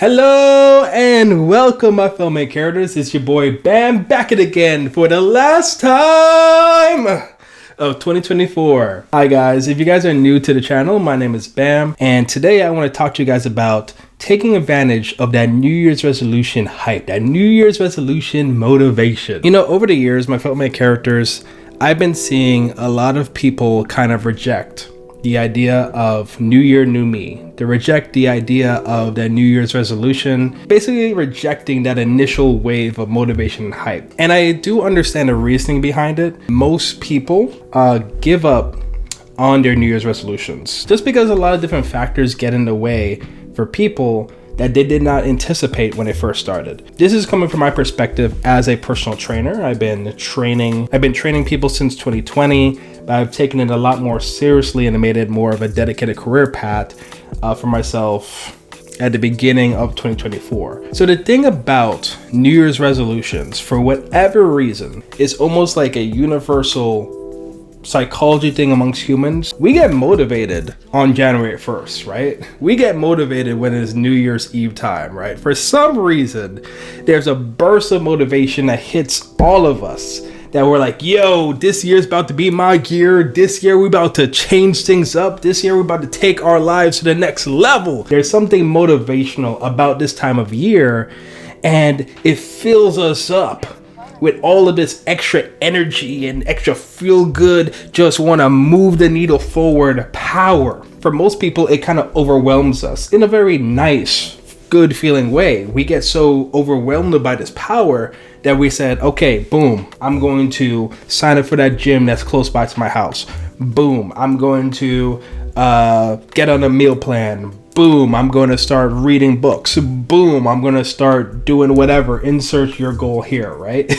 Hello and welcome, my filmmaker characters. It's your boy Bam back at again for the last time of 2024. Hi guys, if you guys are new to the channel, my name is Bam, and today I want to talk to you guys about taking advantage of that New Year's resolution hype, that New Year's resolution motivation. You know, over the years, my filmmaker characters, I've been seeing a lot of people kind of reject the idea of New Year, New Me. They reject the idea of that New Year's resolution, basically rejecting that initial wave of motivation and hype. And I do understand the reasoning behind it. Most people give up on their New Year's resolutions just because a lot of different factors get in the way for people that they did not anticipate when they first started. This is coming from my perspective as a personal trainer. I've been training people since 2020, but I've taken it a lot more seriously and made it more of a dedicated career path for myself at the beginning of 2024. So the thing about New Year's resolutions, for whatever reason, is almost like a universal psychology thing amongst humans. We get motivated on January 1st, right? We get motivated when it's New Year's Eve time, right? For some reason, there's a burst of motivation that hits all of us that we're like, yo, this year's about to be my year. This year we're about to change things up. This year we're about to take our lives to the next level. There's something motivational about this time of year, and it fills us up with all of this extra energy and extra feel good, just want to move the needle forward power. For most people, it kind of overwhelms us in a very nice, good feeling way. We get so overwhelmed by this power that we said, okay, boom, I'm going to sign up for that gym that's close by to my house. Boom, I'm going to get on a meal plan. Boom, I'm going to start reading books. Boom, I'm going to start doing whatever. Insert your goal here, right?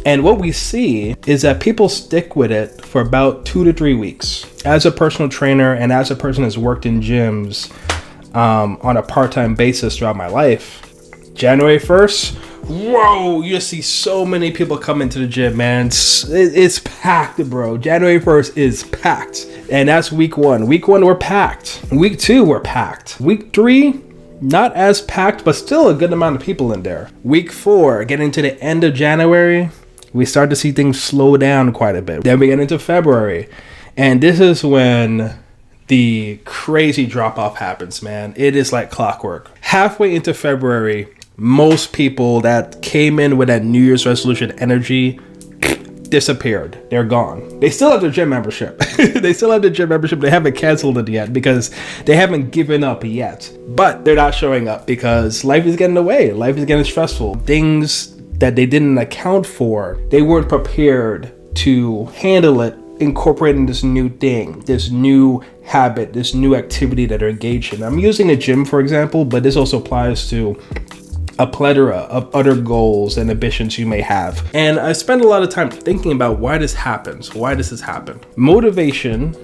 And what we see is that people stick with it for about 2 to 3 weeks. As a personal trainer and as a person who's worked in gyms on a part-time basis throughout my life, January 1st, whoa, you just see so many people come into the gym, man. It's packed, bro. January 1st is packed. And that's week 1. Week 1, we're packed. Week 2, we're packed. Week 3, not as packed, but still a good amount of people in there. Week 4, getting to the end of January, we start to see things slow down quite a bit. Then we get into February. And this is when the crazy drop-off happens, man. It is like clockwork. Halfway into February, most people that came in with that New Year's resolution energy disappeared. They're gone. They still have their gym membership. They still have the gym membership. They haven't canceled it yet because they haven't given up yet. But they're not showing up because life is getting away. Life is getting stressful. Things that they didn't account for, they weren't prepared to handle it, incorporating this new thing, this new habit, this new activity that they're engaged in. I'm using the gym, for example, but this also applies to a plethora of other goals and ambitions you may have. And I spend a lot of time thinking about why this happens. Why does this happen? Motivation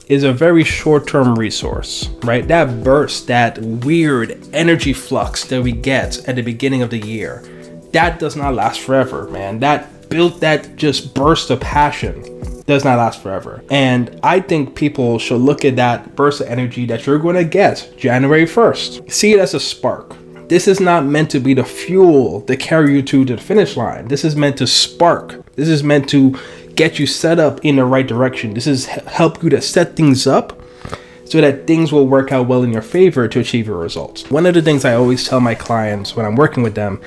is a very short-term resource, right? That burst, that weird energy flux that we get at the beginning of the year, that does not last forever, man. That just burst of passion does not last forever. And I think people should look at that burst of energy that you're going to get January 1st. See it as a spark. This is not meant to be the fuel to carry you to the finish line. This is meant to spark. This is meant to get you set up in the right direction. This is help you to set things up so that things will work out well in your favor to achieve your results. One of the things I always tell my clients when I'm working with them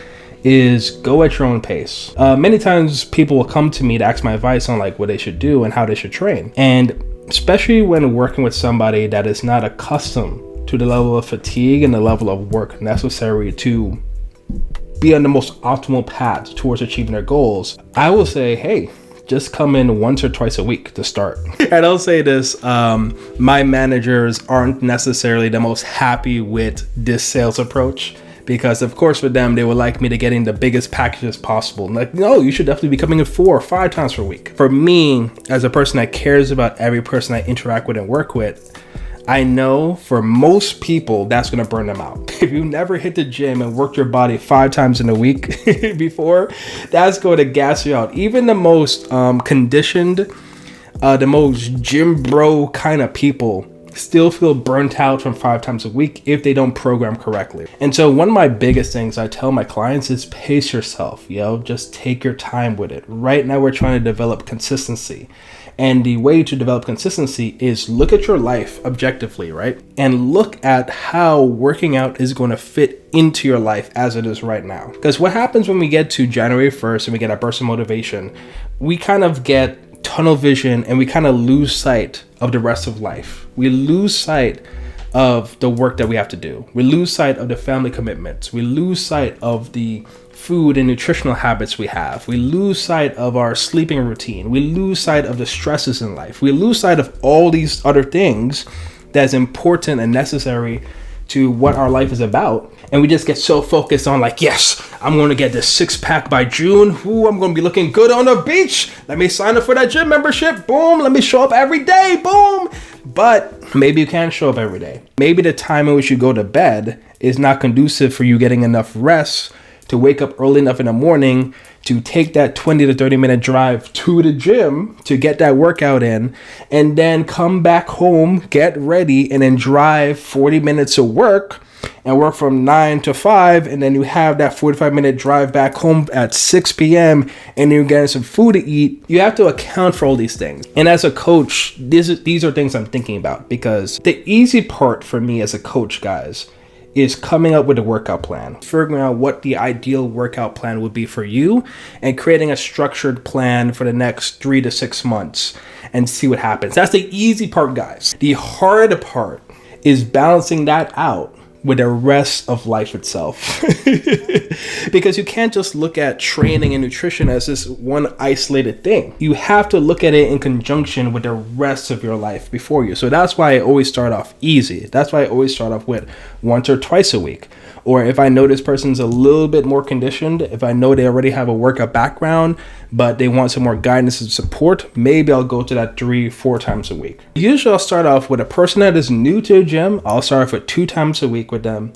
is go at your own pace. Many times people will come to me to ask my advice on like what they should do and how they should train. And especially when working with somebody that is not accustomed to the level of fatigue and the level of work necessary to be on the most optimal path towards achieving their goals, I will say, hey, just come in once or twice a week to start. And I'll say this, my managers aren't necessarily the most happy with this sales approach because of course with them, they would like me to get in the biggest packages possible. Like, no, you should definitely be coming in 4 or 5 times per week. For me, as a person that cares about every person I interact with and work with, I know for most people, that's going to burn them out. If you never hit the gym and worked your body 5 times in a week before, that's going to gas you out. Even the most conditioned, the most gym bro kind of people still feel burnt out from 5 times a week if they don't program correctly. And so one of my biggest things I tell my clients is pace yourself, just take your time with it. Right now we're trying to develop consistency. And the way to develop consistency is look at your life objectively, right? And look at how working out is going to fit into your life as it is right now. Because what happens when we get to January 1st and we get our burst of motivation, we kind of get tunnel vision and we kind of lose sight of the rest of life. We lose sight of the work that we have to do. We lose sight of the family commitments. We lose sight of the food and nutritional habits we have. We lose sight of our sleeping routine. We lose sight of the stresses in life. We lose sight of all these other things that's important and necessary to what our life is about. And we just get so focused on like, yes, I'm going to get this 6-pack by June. Ooh, I'm going to be looking good on the beach. Let me sign up for that gym membership. Boom. Let me show up every day. Boom. But maybe you can't show up every day. Maybe the time in which you go to bed is not conducive for you getting enough rest to wake up early enough in the morning to take that 20 to 30 minute drive to the gym to get that workout in, and then come back home, get ready, and then drive 40 minutes to work and work from 9 to 5. And then you have that 45-minute drive back home at 6 p.m. and you're getting some food to eat. You have to account for all these things. And as a coach, these are things I'm thinking about, because the easy part for me as a coach, guys, is coming up with a workout plan, figuring out what the ideal workout plan would be for you, and creating a structured plan for the next 3 to 6 months and see what happens. That's the easy part, guys. The hard part is balancing that out with the rest of life itself. Because you can't just look at training and nutrition as this one isolated thing. You have to look at it in conjunction with the rest of your life before you. So that's why I always start off easy. That's why I always start off with once or twice a week. Or if I know this person's a little bit more conditioned, if I know they already have a workout background, but they want some more guidance and support, maybe I'll go to that 3-4 times a week. Usually I'll start off with a person that is new to the gym. I'll start off with 2 times a week with them.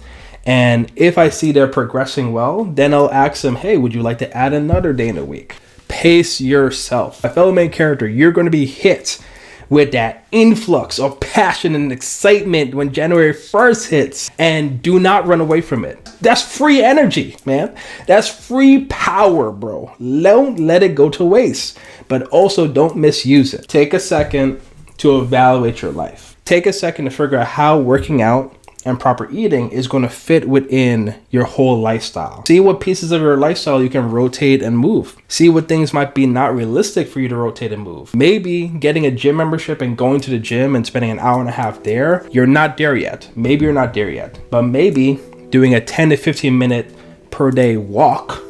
And if I see they're progressing well, then I'll ask them, hey, would you like to add another day in a week? Pace yourself. A fellow main character, you're going to be hit with that influx of passion and excitement when January 1st hits, and do not run away from it. That's free energy, man. That's free power, bro. Don't let it go to waste, but also don't misuse it. Take a second to evaluate your life. Take a second to figure out how working out and proper eating is going to fit within your whole lifestyle. See what pieces of your lifestyle you can rotate and move. See what things might be not realistic for you to rotate and move. Maybe getting a gym membership and going to the gym and spending an hour and a half there, you're not there yet. Maybe you're not there yet. But maybe doing a 10 to 15 minute per day walk,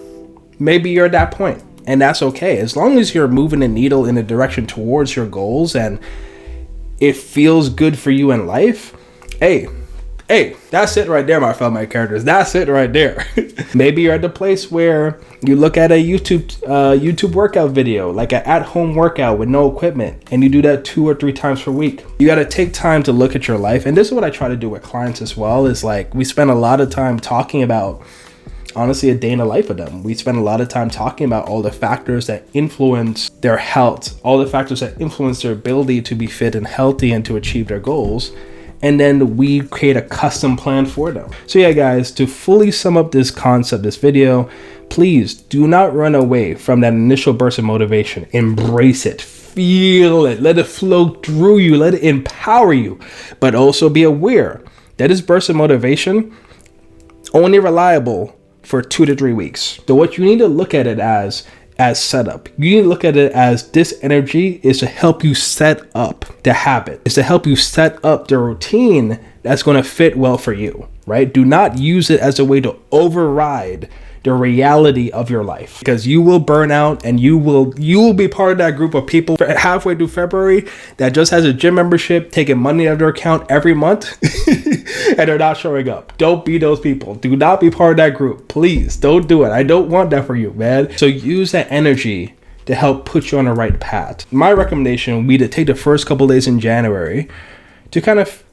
maybe you're at that point. And that's okay. As long as you're moving the needle in a direction towards your goals and it feels good for you in life, Hey, that's it right there, my fellow main characters. That's it right there. Maybe you're at the place where you look at a YouTube workout video, like an at-home workout with no equipment, and you do that 2 or 3 times per week. You got to take time to look at your life. And this is what I try to do with clients as well, is like we spend a lot of time talking about, honestly, a day in the life of them. We spend a lot of time talking about all the factors that influence their health, all the factors that influence their ability to be fit and healthy and to achieve their goals. And then we create a custom plan for them. So yeah, guys, to fully sum up this concept, this video, please do not run away from that initial burst of motivation. Embrace it, feel it, let it flow through you, let it empower you. But also be aware that this burst of motivation only reliable for 2 to 3 weeks. So what you need to look at it as setup. You need to look at it as this energy is to help you set up the habit. It's to help you set up the routine that's going to fit well for you, right? Do not use it as a way to override the reality of your life, because you will burn out, and you will be part of that group of people halfway through February that just has a gym membership, taking money out of their account every month and they're not showing up. Don't be those people. Do not be part of that group. Please don't do it. I don't want that for you, man. So use that energy to help put you on the right path. My recommendation would be to take the first couple days in January to kind of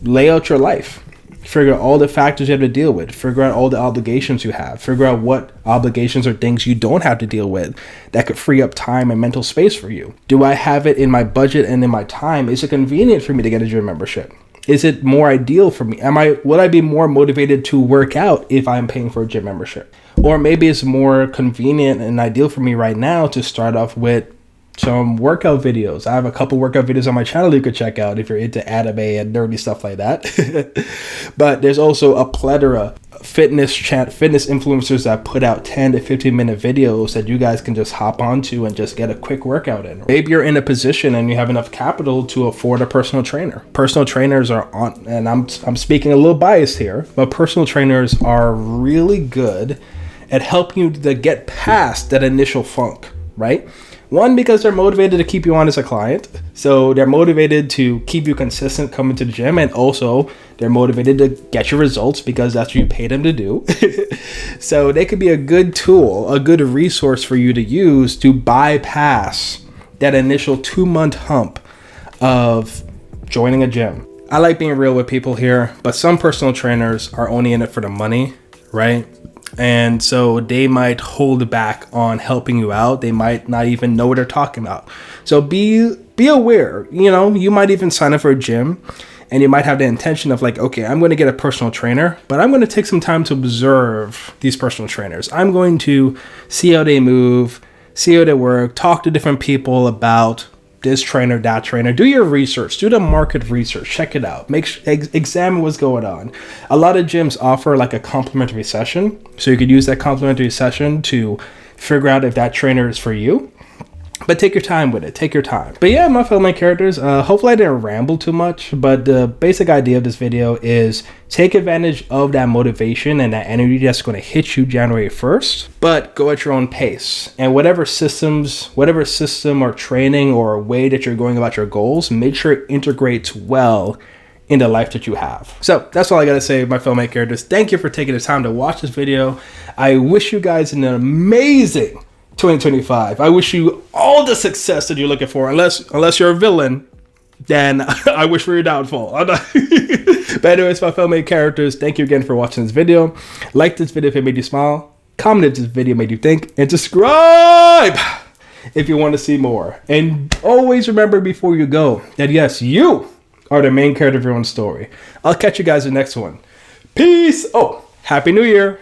lay out your life. Figure out all the factors you have to deal with. Figure out all the obligations you have. Figure out what obligations or things you don't have to deal with that could free up time and mental space for you. Do I have it in my budget and in my time? Is it convenient for me to get a gym membership? Is it more ideal for me? Would I be more motivated to work out if I'm paying for a gym membership? Or maybe it's more convenient and ideal for me right now to start off with some workout videos. I have a couple workout videos on my channel you could check out if you're into anime and nerdy stuff like that. But there's also a plethora of fitness influencers that put out 10 to 15 minute videos that you guys can just hop onto and just get a quick workout in. Maybe you're in a position and you have enough capital to afford a personal trainer. Personal trainers are on, and I'm speaking a little biased here, but personal trainers are really good at helping you to get past that initial funk, right? One, because they're motivated to keep you on as a client. So they're motivated to keep you consistent coming to the gym. And also they're motivated to get your results because that's what you pay them to do. So they could be a good tool, a good resource for you to use to bypass that initial 2-month hump of joining a gym. I like being real with people here, but some personal trainers are only in it for the money, right? And so they might hold back on helping you out. They might not even know what they're talking about. So be aware. You know, you might even sign up for a gym and you might have the intention of like, okay, I'm going to get a personal trainer, but I'm going to take some time to observe these personal trainers. I'm going to see how they move, see how they work, talk to different people about this trainer, that trainer. Do your research, do the market research, check it out, examine what's going on. A lot of gyms offer like a complimentary session, so you could use that complimentary session to figure out if that trainer is for you. But take your time with it. Take your time. But yeah, my fellow main characters, hopefully I didn't ramble too much, but the basic idea of this video is take advantage of that motivation and that energy that's going to hit you January 1st, but go at your own pace. And whatever system or training or way that you're going about your goals, make sure it integrates well in the life that you have. So that's all I gotta say, my fellow main characters. Thank you for taking the time to watch this video. I wish you guys an amazing 2025. I wish you all the success that you're looking for, unless you're a villain, then I wish for your downfall. But anyways, my fellow main characters, thank you again for watching this video. Like this video if it made you smile, comment if this video made you think, and subscribe if you want to see more. And always remember before you go that yes, you are the main character of your own story. I'll catch you guys in the next one. Peace. Oh, Happy New Year.